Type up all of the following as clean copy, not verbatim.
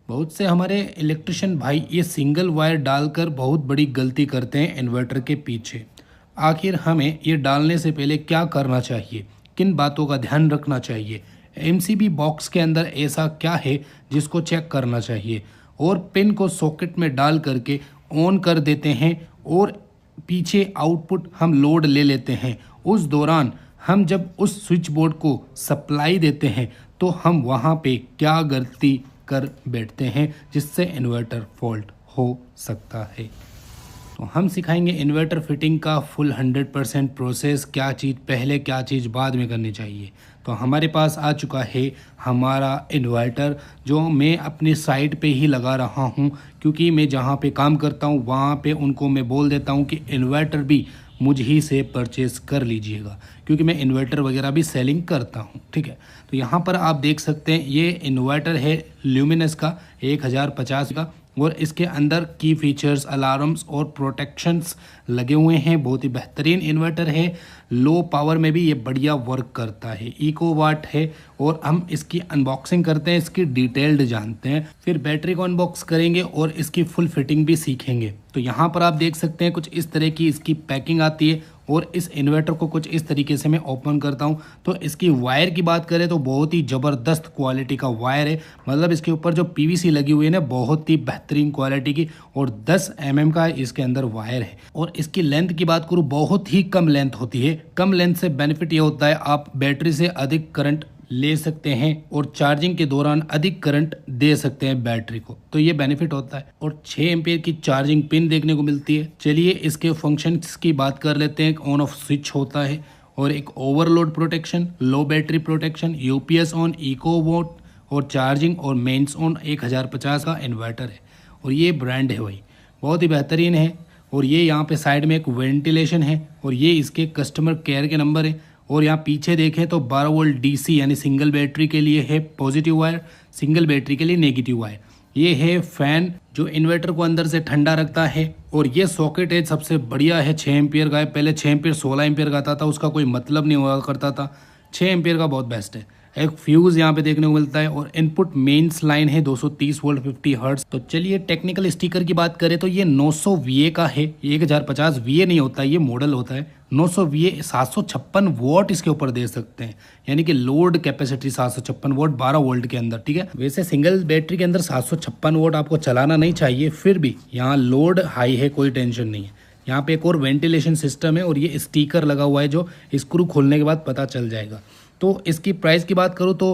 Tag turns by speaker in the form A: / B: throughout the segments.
A: बहुत से हमारे इलेक्ट्रिशियन भाई ये सिंगल वायर डालकर बहुत बड़ी गलती करते हैं इन्वर्टर के पीछे। आखिर हमें ये डालने से पहले क्या करना चाहिए, किन बातों का ध्यान रखना चाहिए, एमसीबी बॉक्स के अंदर ऐसा क्या है जिसको चेक करना चाहिए, और पिन को सॉकेट में डाल करके ऑन कर देते हैं और पीछे आउटपुट हम लोड ले लेते हैं। उस दौरान हम जब उस स्विच बोर्ड को सप्लाई देते हैं तो हम वहाँ पे क्या गलती कर बैठते हैं जिससे इन्वर्टर फॉल्ट हो सकता है। तो हम सिखाएंगे इन्वर्टर फिटिंग का फुल 100% प्रोसेस, क्या चीज़ पहले क्या चीज़ बाद में करनी चाहिए। तो हमारे पास आ चुका है हमारा इन्वर्टर, जो मैं अपनी साइट पे ही लगा रहा हूँ, क्योंकि मैं जहाँ पे काम करता हूँ वहाँ पे उनको मैं बोल देता हूँ कि इन्वर्टर भी मुझ ही से परचेज़ कर लीजिएगा, क्योंकि मैं इन्वर्टर वगैरह भी सेलिंग करता हूँ। ठीक है, तो यहाँ पर आप देख सकते हैं ये इन्वर्टर है ल्यूमिनस का 1050 का, और इसके अंदर की फीचर्स, अलार्म्स और प्रोटेक्शंस लगे हुए हैं। बहुत ही बेहतरीन इन्वर्टर है, लो पावर में भी ये बढ़िया वर्क करता है, इको वाट है। और हम इसकी अनबॉक्सिंग करते हैं, इसकी डिटेल्ड जानते हैं, फिर बैटरी को अनबॉक्स करेंगे और इसकी फुल फिटिंग भी सीखेंगे। तो यहाँ पर आप देख सकते हैं कुछ इस तरह की इसकी पैकिंग आती है, और इस इन्वर्टर को कुछ इस तरीके से मैं ओपन करता हूँ। तो इसकी वायर की बात करें तो बहुत ही ज़बरदस्त क्वालिटी का वायर है, मतलब इसके ऊपर जो पीवीसी लगी हुई है ना, बहुत ही बेहतरीन क्वालिटी की, और 10 mm का इसके अंदर वायर है। और इसकी लेंथ की बात करूँ, बहुत ही कम लेंथ होती है। कम लेंथ से बेनिफिट ये होता है आप बैटरी से अधिक करंट ले सकते हैं और चार्जिंग के दौरान अधिक करंट दे सकते हैं बैटरी को, तो ये बेनिफिट होता है। और 6 एम्पियर की चार्जिंग पिन देखने को मिलती है। चलिए इसके फंक्शंस की बात कर लेते हैं। ऑन ऑफ स्विच होता है, और एक overload protection, low battery protection, UPS on, eco वोट और चार्जिंग, और मेंस ऑन 1050 का इन्वर्टर है। और ये ब्रांड है भाई, बहुत ही बेहतरीन है। और ये यहाँ पे साइड में एक वेंटिलेशन है, और ये इसके कस्टमर केयर के नंबर है। और यहाँ पीछे देखें तो 12 वोल्ट डीसी यानी सिंगल बैटरी के लिए है पॉजिटिव वायर, सिंगल बैटरी के लिए नेगेटिव वायर। ये है फैन जो इन्वर्टर को अंदर से ठंडा रखता है। और ये सॉकेट है, सबसे बढ़िया है, 6 एम्पियर का है। पहले 6 एम्पियर 16 एम्पियर का आता था, उसका कोई मतलब नहीं हुआ करता था। 6 एम्पियर का बहुत बेस्ट है। एक फ्यूज़ यहाँ पे देखने को मिलता है, और इनपुट मेंस लाइन है 230 वोल्ट 50 हर्ट्ज। तो चलिए टेक्निकल स्टिकर की बात करें तो ये 900 VA का है, 1050 VA नहीं होता, ये मॉडल होता है। 900 VA 756 वोल्ट इसके ऊपर दे सकते हैं, यानी कि लोड कैपेसिटी 756 वोल्ट 12 वोल्ट के अंदर। ठीक है, वैसे सिंगल बैटरी के अंदर 756 वोल्ट आपको चलाना नहीं चाहिए, फिर भी यहाँ लोड हाई है, कोई टेंशन नहीं है। यहाँ पे एक और वेंटिलेशन सिस्टम है, और ये स्टिकर लगा हुआ है जो स्क्रू खोलने के बाद पता चल जाएगा। तो इसकी प्राइस की बात करूँ तो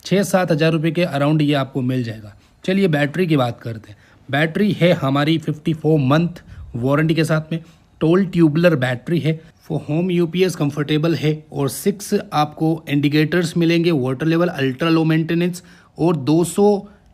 A: 6-7 हज़ार रुपये के अराउंड ये आपको मिल जाएगा। चलिए बैटरी की बात करते हैं। बैटरी है हमारी 54 मंथ वारंटी के साथ में, टोल ट्यूबुलर बैटरी है, फॉर होम यूपीएस कंफर्टेबल है, और 6 आपको इंडिकेटर्स मिलेंगे, water level, ultra low maintenance, और 200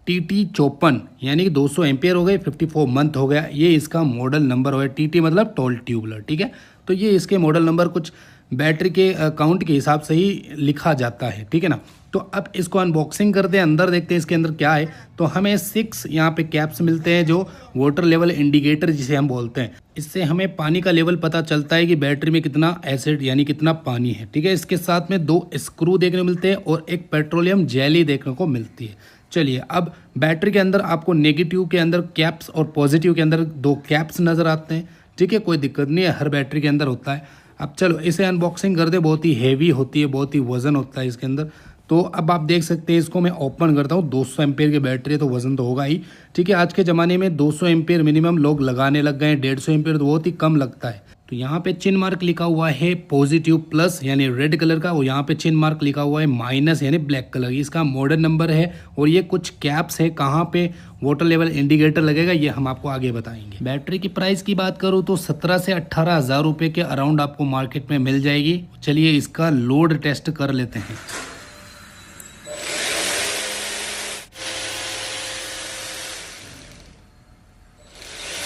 A: TT 54 यानी कि 200 एम्पियर हो गए, 54 मंथ हो गया। ये इसका मॉडल नंबर हो गया, TT मतलब टोल ट्यूबुलर। ठीक है, तो ये इसके मॉडल नंबर कुछ बैटरी के काउंट के हिसाब से ही लिखा जाता है। ठीक है ना, तो अब इसको अनबॉक्सिंग करते हैं, अंदर देखते हैं इसके अंदर क्या है। तो हमें 6 यहाँ पे कैप्स मिलते हैं, जो वाटर लेवल इंडिकेटर जिसे हम बोलते हैं। इससे हमें पानी का लेवल पता चलता है कि बैटरी में कितना एसिड यानी कितना पानी है। ठीक है, इसके साथ में 2 स्क्रू देखने को मिलते हैं, और एक पेट्रोलियम जेली देखने को मिलती है। चलिए अब बैटरी के अंदर आपको नेगेटिव के अंदर कैप्स और पॉजिटिव के अंदर 2 कैप्स नज़र आते हैं। ठीक है, कोई दिक्कत नहीं है, हर बैटरी के अंदर होता है। अब चलो इसे अनबॉक्सिंग कर दे, बहुत ही हैवी होती है, बहुत ही वज़न होता है इसके अंदर। तो अब आप देख सकते हैं, इसको मैं ओपन करता हूँ। 200 एम्पेयर की बैटरी है तो वज़न तो होगा ही। ठीक है, आज के ज़माने में 200 एम्पेयर मिनिमम लोग लगाने लग गए हैं, 150 एम्पेयर तो बहुत ही कम लगता है। तो यहाँ पे चिन्ह मार्क लिखा हुआ है पॉजिटिव प्लस यानी रेड कलर का, और यहाँ पे चिन्ह मार्क लिखा हुआ है माइनस यानी ब्लैक कलर। इसका मॉडल नंबर है, और ये कुछ कैप्स है, कहाँ पे वाटर लेवल इंडिकेटर लगेगा ये हम आपको आगे बताएंगे। बैटरी की प्राइस की बात करूँ तो 17 से 18 हज़ार रुपये के अराउंड आपको मार्केट में मिल जाएगी। चलिए इसका लोड टेस्ट कर लेते हैं।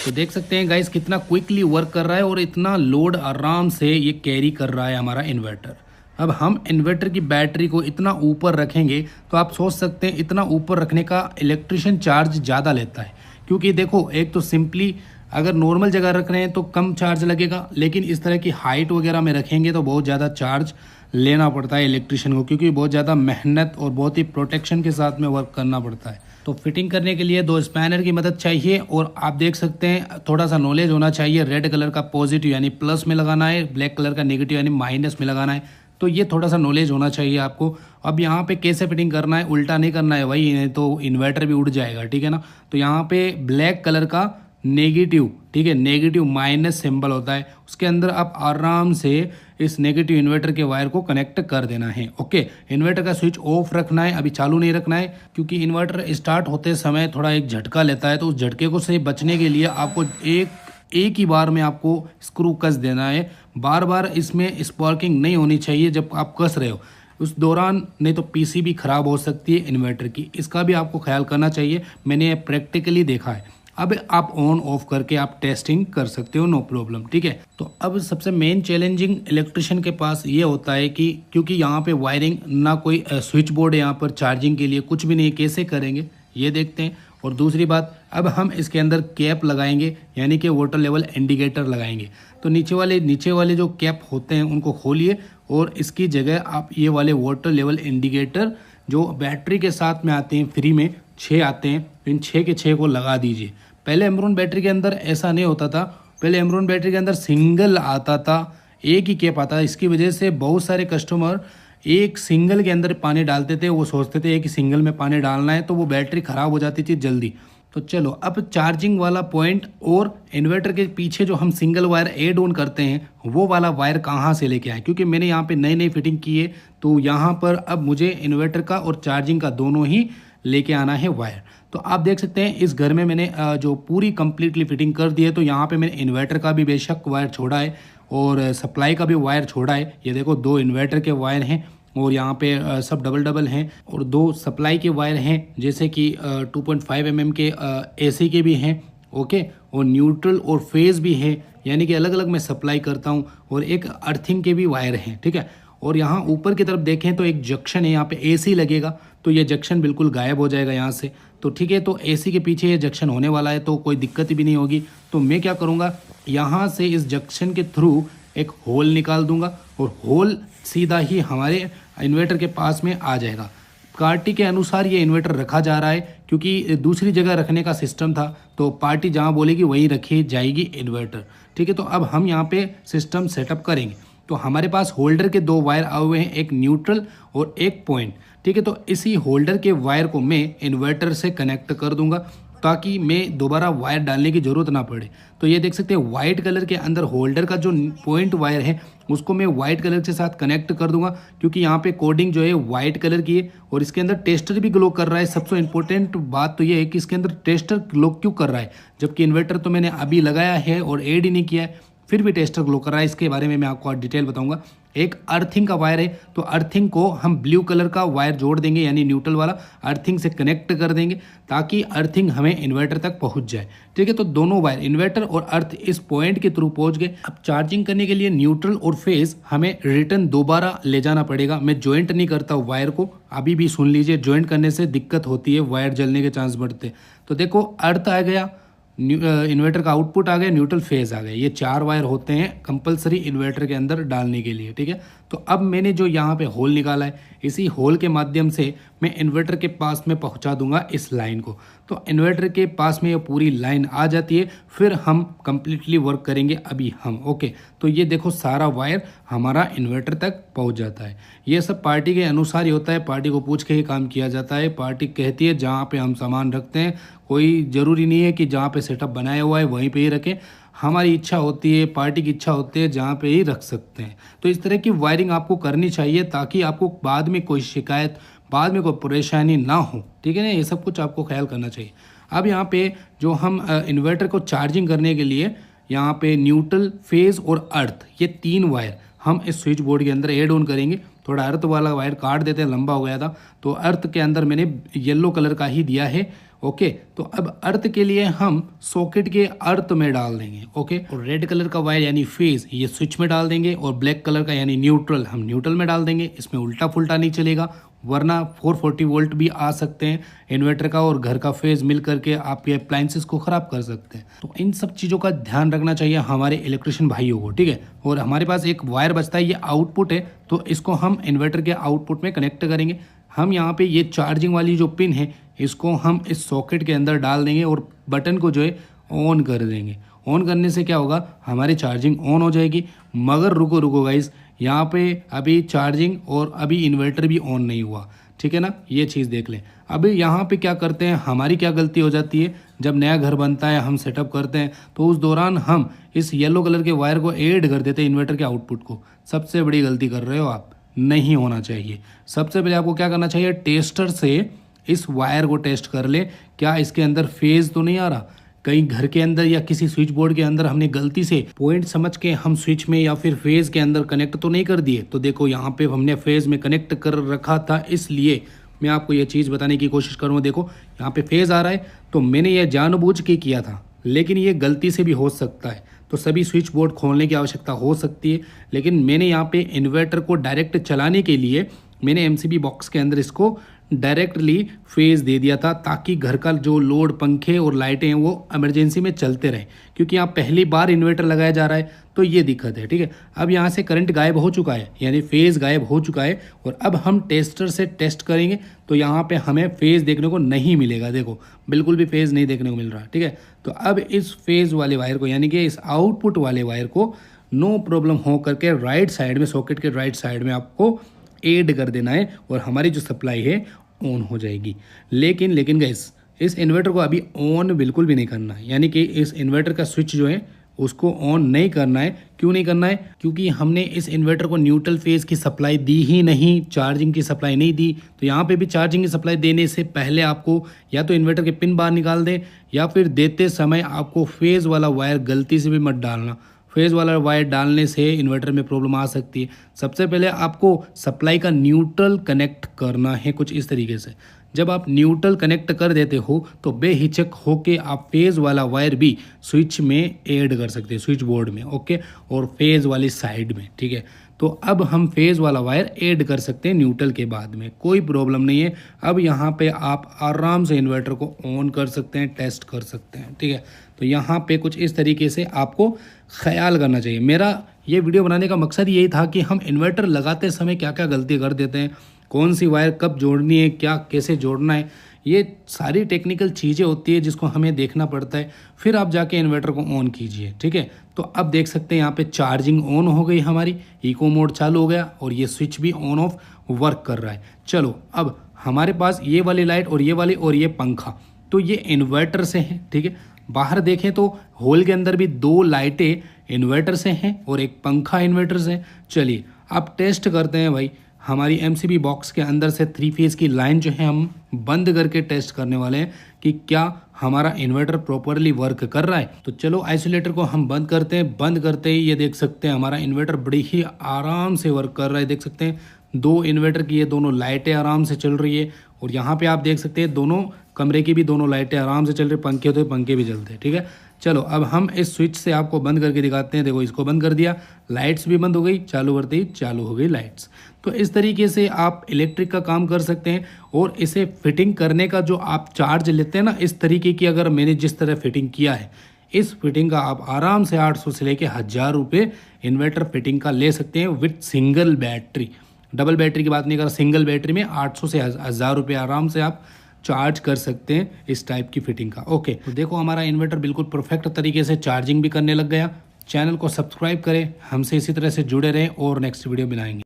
A: तो देख सकते हैं गाइस कितना क्विकली वर्क कर रहा है, और इतना लोड आराम से ये कैरी कर रहा है हमारा इन्वर्टर। अब हम इन्वर्टर की बैटरी को इतना ऊपर रखेंगे तो आप सोच सकते हैं इतना ऊपर रखने का इलेक्ट्रिशियन चार्ज ज़्यादा लेता है, क्योंकि देखो एक तो सिंपली अगर नॉर्मल जगह रख रहे हैं तो कम चार्ज लगेगा, लेकिन इस तरह की हाइट वगैरह में रखेंगे तो बहुत ज़्यादा चार्ज लेना पड़ता है इलेक्ट्रिशियन को, क्योंकि बहुत ज़्यादा मेहनत और बहुत ही प्रोटेक्शन के साथ में वर्क करना पड़ता है। तो फिटिंग करने के लिए दो स्पैनर की मदद चाहिए और आप देख सकते हैं थोड़ा सा नॉलेज होना चाहिए। रेड कलर का पॉजिटिव यानी प्लस में लगाना है, ब्लैक कलर का नेगेटिव यानी माइनस में लगाना है। तो ये थोड़ा सा नॉलेज होना चाहिए आपको। अब यहाँ पे कैसे फिटिंग करना है, उल्टा नहीं करना है भाई, नहीं तो इन्वर्टर भी उड़ जाएगा, ठीक है ना। तो यहाँ पे ब्लैक कलर का नेगेटिव, ठीक है, नेगेटिव माइनस सिंबल होता है, उसके अंदर आप आराम से इस नेगेटिव इन्वर्टर के वायर को कनेक्ट कर देना है। ओके, इन्वर्टर का स्विच ऑफ रखना है, अभी चालू नहीं रखना है, क्योंकि इन्वर्टर स्टार्ट होते समय थोड़ा एक झटका लेता है। तो उस झटके को से बचने के लिए आपको एक ही बार में आपको स्क्रू कस देना है। बार बार इसमें स्पार्किंग नहीं होनी चाहिए जब आप कस रहे हो उस दौरान, नहीं तो पीसीबी खराब हो सकती है इन्वर्टर की, इसका भी आपको ख्याल करना चाहिए। मैंने ये प्रैक्टिकली देखा है। अब आप ऑन ऑफ करके आप टेस्टिंग कर सकते हो, नो प्रॉब्लम, ठीक है। तो अब सबसे मेन चैलेंजिंग इलेक्ट्रिशियन के पास ये होता है कि क्योंकि यहाँ पे वायरिंग ना कोई स्विच बोर्ड है, यहाँ पर चार्जिंग के लिए कुछ भी नहीं है, कैसे करेंगे ये देखते हैं। और दूसरी बात, अब हम इसके अंदर कैप लगाएंगे यानी कि वाटर लेवल इंडिकेटर लगाएंगे। तो नीचे वाले जो कैप होते हैं उनको खोलिए और इसकी जगह आप ये वाले वाटर लेवल इंडिकेटर जो बैटरी के साथ में आते हैं, फ्री में 6 आते हैं, इन 6 के 6 को लगा दीजिए। पहले एमरॉन बैटरी के अंदर ऐसा नहीं होता था, पहले एमरॉन बैटरी के अंदर सिंगल आता था, एक ही कैप आता था। इसकी वजह से बहुत सारे कस्टमर एक सिंगल के अंदर पानी डालते थे, वो सोचते थे कि सिंगल में पानी डालना है, तो वो बैटरी ख़राब हो जाती थी जल्दी। तो चलो अब चार्जिंग वाला पॉइंट और इन्वर्टर के पीछे जो हम सिंगल वायर एड ऑन करते हैं वो वाला वायर कहाँ से लेके आए, क्योंकि मैंने यहाँ पे नई फिटिंग की है। तो यहाँ पर अब मुझे इन्वर्टर का और चार्जिंग का दोनों ही लेके आना है वायर। तो आप देख सकते हैं इस घर में मैंने जो पूरी कंप्लीटली फिटिंग कर दी है। तो यहाँ पे मैंने इन्वर्टर का भी बेशक वायर छोड़ा है और सप्लाई का भी वायर छोड़ा है। ये देखो 2 इन्वर्टर के वायर हैं और यहाँ पे सब डबल हैं, और 2 सप्लाई के वायर हैं, जैसे कि 2.5 mm के एसी के भी हैं। ओके, और न्यूट्रल और फेज भी है, यानी कि अलग अलग मैं सप्लाई करता हूँ, और एक अर्थिंग के भी वायर हैं, ठीक है। और यहाँ ऊपर की तरफ देखें तो एक जंक्शन है, यहाँ पे एसी लगेगा, तो ये जंक्शन बिल्कुल गायब हो जाएगा यहाँ से। तो ठीक है, तो एसी के पीछे ये जंक्शन होने वाला है, तो कोई दिक्कत भी नहीं होगी। तो मैं क्या करूँगा, यहाँ से इस जंक्शन के थ्रू एक होल निकाल दूंगा और होल सीधा ही हमारे इन्वर्टर के पास में आ जाएगा। पार्टी के अनुसार ये इन्वर्टर रखा जा रहा है, क्योंकि दूसरी जगह रखने का सिस्टम था, तो पार्टी जहाँ बोलेगी वहीं रखी जाएगी इन्वर्टर, ठीक है। तो अब हम यहाँ पे सिस्टम सेटअप करेंगे। तो हमारे पास होल्डर के 2 वायर आए हुए हैं, एक न्यूट्रल और एक पॉइंट, ठीक है। तो इसी होल्डर के वायर को मैं इन्वर्टर से कनेक्ट कर दूंगा, ताकि मैं दोबारा वायर डालने की ज़रूरत ना पड़े। तो ये देख सकते हैं वाइट कलर के अंदर होल्डर का जो पॉइंट वायर है उसको मैं वाइट कलर के साथ कनेक्ट कर दूंगा, क्योंकि यहाँ पे कोडिंग जो है वाइट कलर की है और इसके अंदर टेस्टर भी ग्लो कर रहा है। सबसे इंपॉर्टेंट बात तो ये है कि इसके अंदर टेस्टर ग्लो क्यों कर रहा है, जबकि इन्वर्टर तो मैंने अभी लगाया है और ऐड ही नहीं किया है, फिर भी टेस्टर ग्लो कर रहा है। इसके बारे में मैं आपको डिटेल बताऊंगा। एक अर्थिंग का वायर है, तो अर्थिंग को हम ब्लू कलर का वायर जोड़ देंगे, यानी न्यूट्रल वाला अर्थिंग से कनेक्ट कर देंगे, ताकि अर्थिंग हमें इन्वर्टर तक पहुंच जाए, ठीक है। तो दोनों वायर इन्वर्टर और अर्थ इस पॉइंट के थ्रू पहुंच गए। अब चार्जिंग करने के लिए न्यूट्रल और फेज हमें रिटर्न दोबारा ले जाना पड़ेगा। मैं ज्वाइंट नहीं करता वायर को, अभी भी सुन लीजिए, ज्वाइंट करने से दिक्कत होती है, वायर जलने के चांस बढ़ते। तो देखो अर्थ आ गया, इन्वर्टर का आउटपुट आ गया, न्यूट्रल फेज आ गया, ये 4 वायर होते हैं कंपलसरी इन्वर्टर के अंदर डालने के लिए, ठीक है। तो अब मैंने जो यहाँ पे होल निकाला है, इसी होल के माध्यम से मैं इन्वर्टर के पास में पहुँचा दूंगा इस लाइन को। तो इन्वर्टर के पास में ये पूरी लाइन आ जाती है, फिर हम कंप्लीटली वर्क करेंगे अभी हम। ओके, तो ये देखो सारा वायर हमारा इन्वर्टर तक पहुँच जाता है। ये सब पार्टी के अनुसार ही होता है, पार्टी को पूछ के ही काम किया जाता है। पार्टी कहती है जहाँ पे हम सामान रखते हैं, कोई ज़रूरी नहीं है कि जहाँ पे सेटअप बनाया हुआ है वहीं पे ही रखें। हमारी इच्छा होती है, पार्टी की इच्छा होती है, जहाँ पे ही रख सकते हैं। तो इस तरह की वायरिंग आपको करनी चाहिए, ताकि आपको बाद में कोई शिकायत, बाद में कोई परेशानी ना हो, ठीक है ना। ये सब कुछ आपको ख्याल करना चाहिए। अब यहाँ पे जो हम इन्वर्टर को चार्जिंग करने के लिए यहाँ पे न्यूट्रल, फेज और अर्थ, ये 3 वायर हम इस स्विच बोर्ड के अंदर ऐड ऑन करेंगे। थोड़ा अर्थ वाला वायर काट देते हैं, लंबा हो गया था, तो अर्थ के अंदर मैंने येलो कलर का ही दिया है। ओके, तो अब अर्थ के लिए हम सॉकेट के अर्थ में डाल देंगे। ओके, और रेड कलर का वायर यानी फेज ये स्विच में डाल देंगे, और ब्लैक कलर का यानी न्यूट्रल हम न्यूट्रल में डाल देंगे। इसमें उल्टा फुल्टा नहीं चलेगा, वरना 440 वोल्ट भी आ सकते हैं इन्वर्टर का और घर का फेज मिल करके आपके अप्लाइंसेस को ख़राब कर सकते हैं। तो इन सब चीज़ों का ध्यान रखना चाहिए हमारे इलेक्ट्रिशियन भाइयों को, ठीक है। और हमारे पास एक वायर बचता है, ये आउटपुट है, तो इसको हम इन्वर्टर के आउटपुट में कनेक्ट करेंगे। हम यहाँ पे ये चार्जिंग वाली जो पिन है इसको हम इस सॉकेट के अंदर डाल देंगे और बटन को जो है ऑन कर देंगे। ऑन करने से क्या होगा, हमारी चार्जिंग ऑन हो जाएगी। मगर रुको रुको गाइस, यहाँ पे अभी चार्जिंग और अभी इन्वर्टर भी ऑन नहीं हुआ, ठीक है ना, ये चीज़ देख लें। अभी यहाँ पे क्या करते हैं, हमारी क्या गलती हो जाती है, जब नया घर बनता है हम सेटअप करते हैं तो उस दौरान हम इस येलो कलर के वायर को ऐड कर देते हैं इन्वर्टर के आउटपुट को। सबसे बड़ी गलती कर रहे हो आप, नहीं होना चाहिए। सबसे पहले आपको क्या करना चाहिए, टेस्टर से इस वायर को टेस्ट कर ले, क्या इसके अंदर फेज तो नहीं आ रहा। कहीं घर के अंदर या किसी स्विच बोर्ड के अंदर हमने गलती से पॉइंट समझ के हम स्विच में या फिर फेज के अंदर कनेक्ट तो नहीं कर दिए। तो देखो यहाँ पे हमने फेज में कनेक्ट कर रखा था, इसलिए मैं आपको ये चीज़ बताने की कोशिश करूँगा। देखो यहाँ पे फेज आ रहा है, तो मैंने ये जानबूझ के किया था, लेकिन ये गलती से भी हो सकता है। तो सभी स्विच बोर्ड खोलने की आवश्यकता हो सकती है, लेकिन मैंने यहाँ पे इन्वर्टर को डायरेक्ट चलाने के लिए मैंने एमसीबी बॉक्स के अंदर इसको डायरेक्टली फेज दे दिया था, ताकि घर का जो लोड, पंखे और लाइटें हैं वो इमरजेंसी में चलते रहें। क्योंकि यहाँ पहली बार इन्वर्टर लगाया जा रहा है तो ये दिक्कत है, ठीक है। अब यहाँ से करंट गायब हो चुका है, यानी फेज गायब हो चुका है, और अब हम टेस्टर से टेस्ट करेंगे तो यहाँ पे हमें फेज देखने को नहीं मिलेगा। देखो बिल्कुल भी फेज नहीं देखने को मिल रहा, ठीक है। तो अब इस फेज वाले वायर को, यानी कि इस आउटपुट वाले वायर को नो प्रॉब्लम हो करके राइट साइड में, सॉकेट के राइट साइड में आपको ऐड कर देना है, और हमारी जो सप्लाई है ऑन हो जाएगी। लेकिन गाइस, इस इन्वर्टर को अभी ऑन बिल्कुल भी नहीं करना है, यानी कि इस इन्वर्टर का स्विच जो है उसको ऑन नहीं करना है। क्यों नहीं करना है, क्योंकि हमने इस इन्वर्टर को न्यूट्रल फेज की सप्लाई दी ही नहीं, चार्जिंग की सप्लाई नहीं दी। तो यहाँ पे भी चार्जिंग की सप्लाई देने से पहले आपको या तो इन्वर्टर के पिन बाहर निकाल दें, या फिर देते समय आपको फेज वाला वायर गलती से भी मत डालना। फेज वाला वायर डालने से इन्वर्टर में प्रॉब्लम आ सकती है। सबसे पहले आपको सप्लाई का न्यूट्रल कनेक्ट करना है कुछ इस तरीके से। जब आप न्यूट्रल कनेक्ट कर देते हो तो बेहिचक होके आप फेज वाला वायर भी स्विच में ऐड कर सकते हैं, स्विच बोर्ड में, ओके, और फेज वाली साइड में, ठीक है। तो अब हम फेज वाला वायर ऐड कर सकते हैं न्यूट्रल के बाद में, कोई प्रॉब्लम नहीं है। अब यहाँ पे आप आराम से इन्वर्टर को ऑन कर सकते हैं, टेस्ट कर सकते हैं, ठीक है। तो यहाँ पे कुछ इस तरीके से आपको ख्याल करना चाहिए। मेरा ये वीडियो बनाने का मकसद यही था कि हम इन्वर्टर लगाते समय क्या क्या गलती कर देते हैं, कौन सी वायर कब जोड़नी है, क्या कैसे जोड़ना है, ये सारी टेक्निकल चीज़ें होती है जिसको हमें देखना पड़ता है। फिर आप जाके इन्वर्टर को ऑन कीजिए, ठीक है। तो अब देख सकते हैं यहाँ पे चार्जिंग ऑन हो गई, हमारी इको मोड चालू हो गया, और ये स्विच भी ऑन ऑफ वर्क कर रहा है। चलो अब हमारे पास ये वाली लाइट और ये वाली और ये पंखा, तो ये इन्वर्टर से है, ठीक है। बाहर देखें तो हॉल के अंदर भी 2 लाइटें इन्वर्टर से हैं और एक पंखा इन्वर्टर से। चलिए अब टेस्ट करते हैं भाई, हमारी एमसीबी बॉक्स के अंदर से 3 फेज की लाइन जो है हम बंद करके टेस्ट करने वाले हैं कि क्या हमारा इन्वर्टर प्रॉपरली वर्क कर रहा है। तो चलो आइसोलेटर को हम बंद करते हैं। बंद करते ही ये देख सकते हैं हमारा इन्वर्टर बड़ी ही आराम से वर्क कर रहा है। देख सकते हैं 2 इन्वर्टर की ये दोनों लाइटें आराम से चल रही है, और यहाँ पे आप देख सकते हैं दोनों कमरे की भी दोनों लाइटें आराम से चल रही, पंखे होते पंखे भी चलते हैं, ठीक है। चलो अब हम इस स्विच से आपको बंद करके दिखाते हैं। देखो इसको बंद कर दिया, लाइट्स भी बंद हो गई, चालू करते ही चालू हो गई लाइट्स। तो इस तरीके से आप इलेक्ट्रिक का काम कर सकते हैं। और इसे फिटिंग करने का जो आप चार्ज लेते हैं ना, इस तरीके की अगर मैंने जिस तरह फिटिंग किया है, इस फिटिंग का आप आराम से 800 से लेके 1000 रुपये इन्वर्टर फिटिंग का ले सकते हैं with single battery. Double battery की बात नहीं कर रहा, सिंगल बैटरी में 800 से 1000 रुपये आराम से आप चार्ज कर सकते हैं इस टाइप की फिटिंग का, ओके। तो देखो हमारा इन्वर्टर बिल्कुल परफेक्ट तरीके से चार्जिंग भी करने लग गया। चैनल को सब्सक्राइब करें, हमसे इसी तरह से जुड़े रहें और नेक्स्ट वीडियो बनाएंगे।